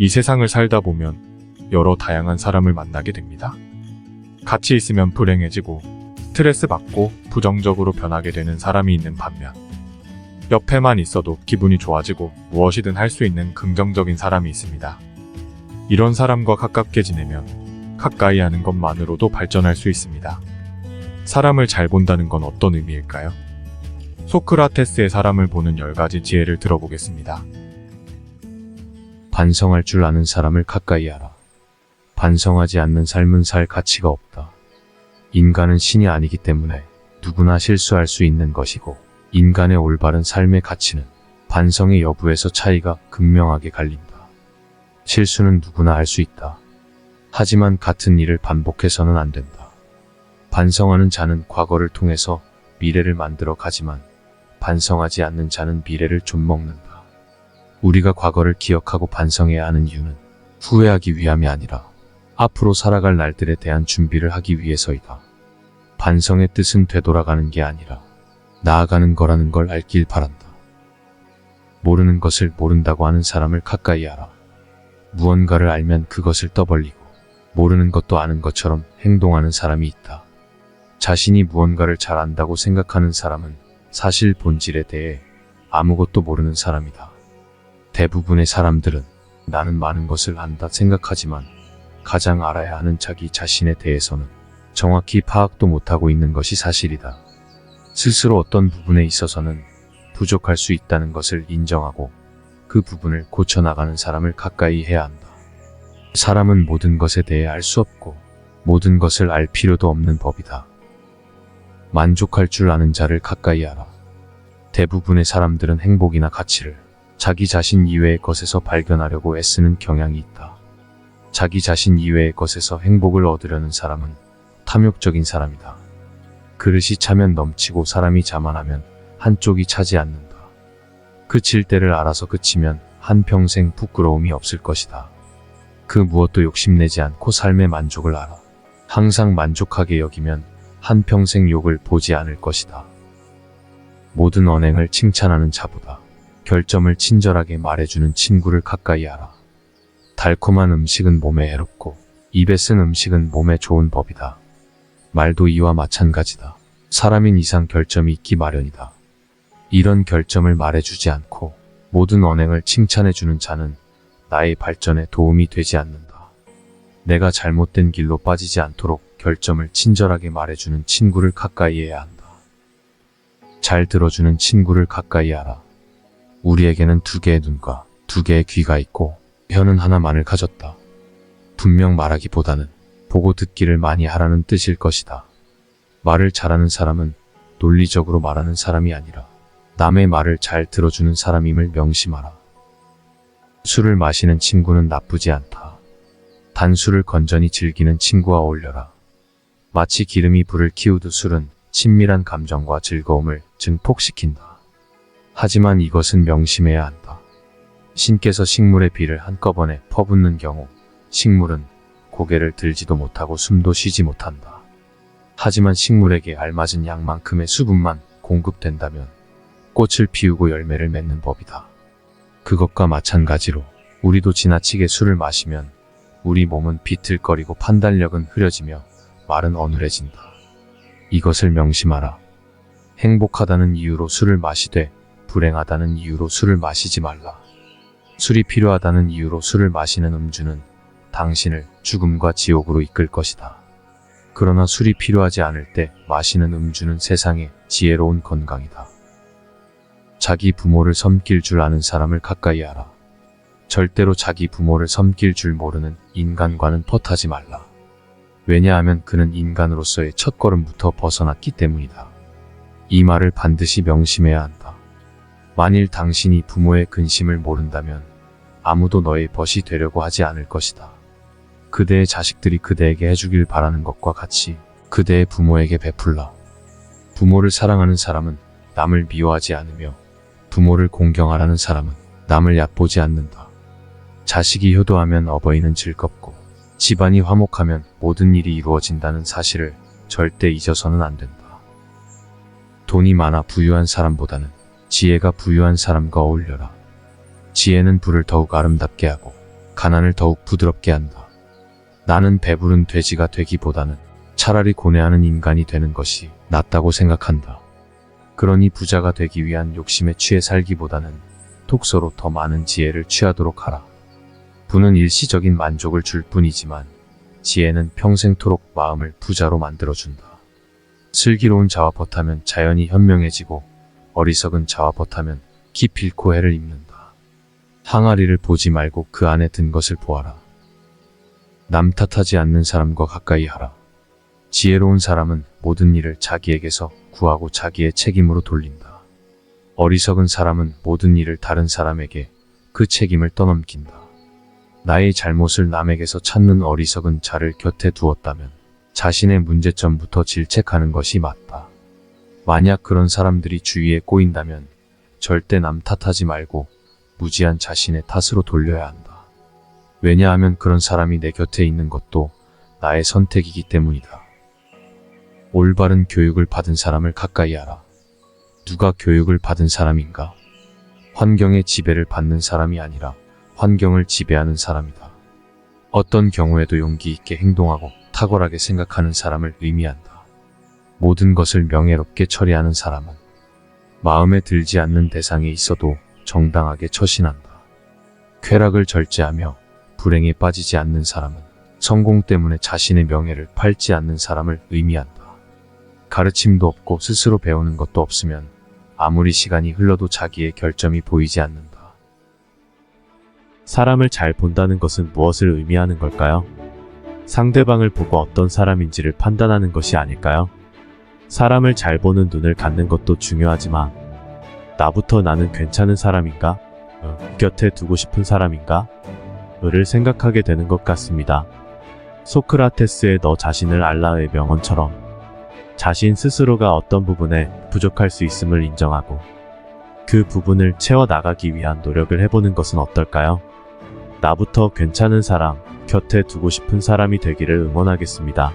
이 세상을 살다 보면 여러 다양한 사람을 만나게 됩니다. 같이 있으면 불행해지고 스트레스 받고 부정적으로 변하게 되는 사람이 있는 반면 옆에만 있어도 기분이 좋아지고 무엇이든 할 수 있는 긍정적인 사람이 있습니다. 이런 사람과 가깝게 지내면 가까이 하는 것만으로도 발전할 수 있습니다. 사람을 잘 본다는 건 어떤 의미일까요? 소크라테스의 사람을 보는 10가지 지혜를 들어보겠습니다. 반성할 줄 아는 사람을 가까이 하라. 반성하지 않는 삶은 살 가치가 없다. 인간은 신이 아니기 때문에 누구나 실수할 수 있는 것이고, 인간의 올바른 삶의 가치는 반성의 여부에서 차이가 극명하게 갈린다. 실수는 누구나 할 수 있다. 하지만 같은 일을 반복해서는 안 된다. 반성하는 자는 과거를 통해서 미래를 만들어 가지만 반성하지 않는 자는 미래를 좀먹는다. 우리가 과거를 기억하고 반성해야 하는 이유는 후회하기 위함이 아니라 앞으로 살아갈 날들에 대한 준비를 하기 위해서이다. 반성의 뜻은 되돌아가는 게 아니라 나아가는 거라는 걸 알길 바란다. 모르는 것을 모른다고 하는 사람을 가까이 하라. 무언가를 알면 그것을 떠벌리고 모르는 것도 아는 것처럼 행동하는 사람이 있다. 자신이 무언가를 잘 안다고 생각하는 사람은 사실 본질에 대해 아무것도 모르는 사람이다. 대부분의 사람들은 나는 많은 것을 안다 생각하지만 가장 알아야 하는 자기 자신에 대해서는 정확히 파악도 못하고 있는 것이 사실이다. 스스로 어떤 부분에 있어서는 부족할 수 있다는 것을 인정하고 그 부분을 고쳐나가는 사람을 가까이 해야 한다. 사람은 모든 것에 대해 알 수 없고 모든 것을 알 필요도 없는 법이다. 만족할 줄 아는 자를 가까이 하라. 대부분의 사람들은 행복이나 가치를 자기 자신 이외의 것에서 발견하려고 애쓰는 경향이 있다. 자기 자신 이외의 것에서 행복을 얻으려는 사람은 탐욕적인 사람이다. 그릇이 차면 넘치고 사람이 자만하면 한쪽이 차지 않는다. 그칠 때를 알아서 그치면 한평생 부끄러움이 없을 것이다. 그 무엇도 욕심내지 않고 삶의 만족을 알아. 항상 만족하게 여기면 한평생 욕을 보지 않을 것이다. 모든 언행을 칭찬하는 자보다 결점을 친절하게 말해주는 친구를 가까이 하라. 달콤한 음식은 몸에 해롭고 입에 쓴 음식은 몸에 좋은 법이다. 말도 이와 마찬가지다. 사람인 이상 결점이 있기 마련이다. 이런 결점을 말해주지 않고 모든 언행을 칭찬해주는 자는 나의 발전에 도움이 되지 않는다. 내가 잘못된 길로 빠지지 않도록 결점을 친절하게 말해주는 친구를 가까이 해야 한다. 잘 들어주는 친구를 가까이 하라. 우리에게는 2개의 눈과 2개의 귀가 있고 혀는 하나만을 가졌다. 분명 말하기보다는 보고 듣기를 많이 하라는 뜻일 것이다. 말을 잘하는 사람은 논리적으로 말하는 사람이 아니라 남의 말을 잘 들어주는 사람임을 명심하라. 술을 마시는 친구는 나쁘지 않다. 단술을 건전히 즐기는 친구와 어울려라. 마치 기름이 불을 키우듯 술은 친밀한 감정과 즐거움을 증폭시킨다. 하지만 이것은 명심해야 한다. 신께서 식물의 비를 한꺼번에 퍼붓는 경우 식물은 고개를 들지도 못하고 숨도 쉬지 못한다. 하지만 식물에게 알맞은 양만큼의 수분만 공급된다면 꽃을 피우고 열매를 맺는 법이다. 그것과 마찬가지로 우리도 지나치게 술을 마시면 우리 몸은 비틀거리고 판단력은 흐려지며 말은 어눌해진다. 이것을 명심하라. 행복하다는 이유로 술을 마시되 불행하다는 이유로 술을 마시지 말라. 술이 필요하다는 이유로 술을 마시는 음주는 당신을 죽음과 지옥으로 이끌 것이다. 그러나 술이 필요하지 않을 때 마시는 음주는 세상의 지혜로운 건강이다. 자기 부모를 섬길 줄 아는 사람을 가까이 하라. 절대로 자기 부모를 섬길 줄 모르는 인간과는 퍼하지 말라. 왜냐하면 그는 인간으로서의 첫걸음부터 벗어났기 때문이다. 이 말을 반드시 명심해야 한다. 만일 당신이 부모의 근심을 모른다면 아무도 너의 벗이 되려고 하지 않을 것이다. 그대의 자식들이 그대에게 해주길 바라는 것과 같이 그대의 부모에게 베풀라. 부모를 사랑하는 사람은 남을 미워하지 않으며 부모를 공경하라는 사람은 남을 얕보지 않는다. 자식이 효도하면 어버이는 즐겁고 집안이 화목하면 모든 일이 이루어진다는 사실을 절대 잊어서는 안 된다. 돈이 많아 부유한 사람보다는 지혜가 부유한 사람과 어울려라. 지혜는 불을 더욱 아름답게 하고 가난을 더욱 부드럽게 한다. 나는 배부른 돼지가 되기보다는 차라리 고뇌하는 인간이 되는 것이 낫다고 생각한다. 그러니 부자가 되기 위한 욕심에 취해 살기보다는 독서로 더 많은 지혜를 취하도록 하라. 부는 일시적인 만족을 줄 뿐이지만 지혜는 평생토록 마음을 부자로 만들어준다. 슬기로운 자와 벗하면 자연이 현명해지고 어리석은 자와 벗하면 기필코 해를 입는다. 항아리를 보지 말고 그 안에 든 것을 보아라. 남 탓하지 않는 사람과 가까이 하라. 지혜로운 사람은 모든 일을 자기에게서 구하고 자기의 책임으로 돌린다. 어리석은 사람은 모든 일을 다른 사람에게 그 책임을 떠넘긴다. 나의 잘못을 남에게서 찾는 어리석은 자를 곁에 두었다면 자신의 문제점부터 질책하는 것이 맞다. 만약 그런 사람들이 주위에 꼬인다면 절대 남 탓하지 말고 무지한 자신의 탓으로 돌려야 한다. 왜냐하면 그런 사람이 내 곁에 있는 것도 나의 선택이기 때문이다. 올바른 교육을 받은 사람을 가까이 하라. 누가 교육을 받은 사람인가? 환경의 지배를 받는 사람이 아니라 환경을 지배하는 사람이다. 어떤 경우에도 용기 있게 행동하고 탁월하게 생각하는 사람을 의미한다. 모든 것을 명예롭게 처리하는 사람은 마음에 들지 않는 대상에 있어도 정당하게 처신한다. 쾌락을 절제하며 불행에 빠지지 않는 사람은 성공 때문에 자신의 명예를 팔지 않는 사람을 의미한다. 가르침도 없고 스스로 배우는 것도 없으면 아무리 시간이 흘러도 자기의 결점이 보이지 않는다. 사람을 잘 본다는 것은 무엇을 의미하는 걸까요? 상대방을 보고 어떤 사람인지를 판단하는 것이 아닐까요? 사람을 잘 보는 눈을 갖는 것도 중요하지만 나부터 나는 괜찮은 사람인가? 곁에 두고 싶은 사람인가? 를 생각하게 되는 것 같습니다. 소크라테스의 너 자신을 알라의 명언처럼 자신 스스로가 어떤 부분에 부족할 수 있음을 인정하고 그 부분을 채워나가기 위한 노력을 해보는 것은 어떨까요? 나부터 괜찮은 사람, 곁에 두고 싶은 사람이 되기를 응원하겠습니다.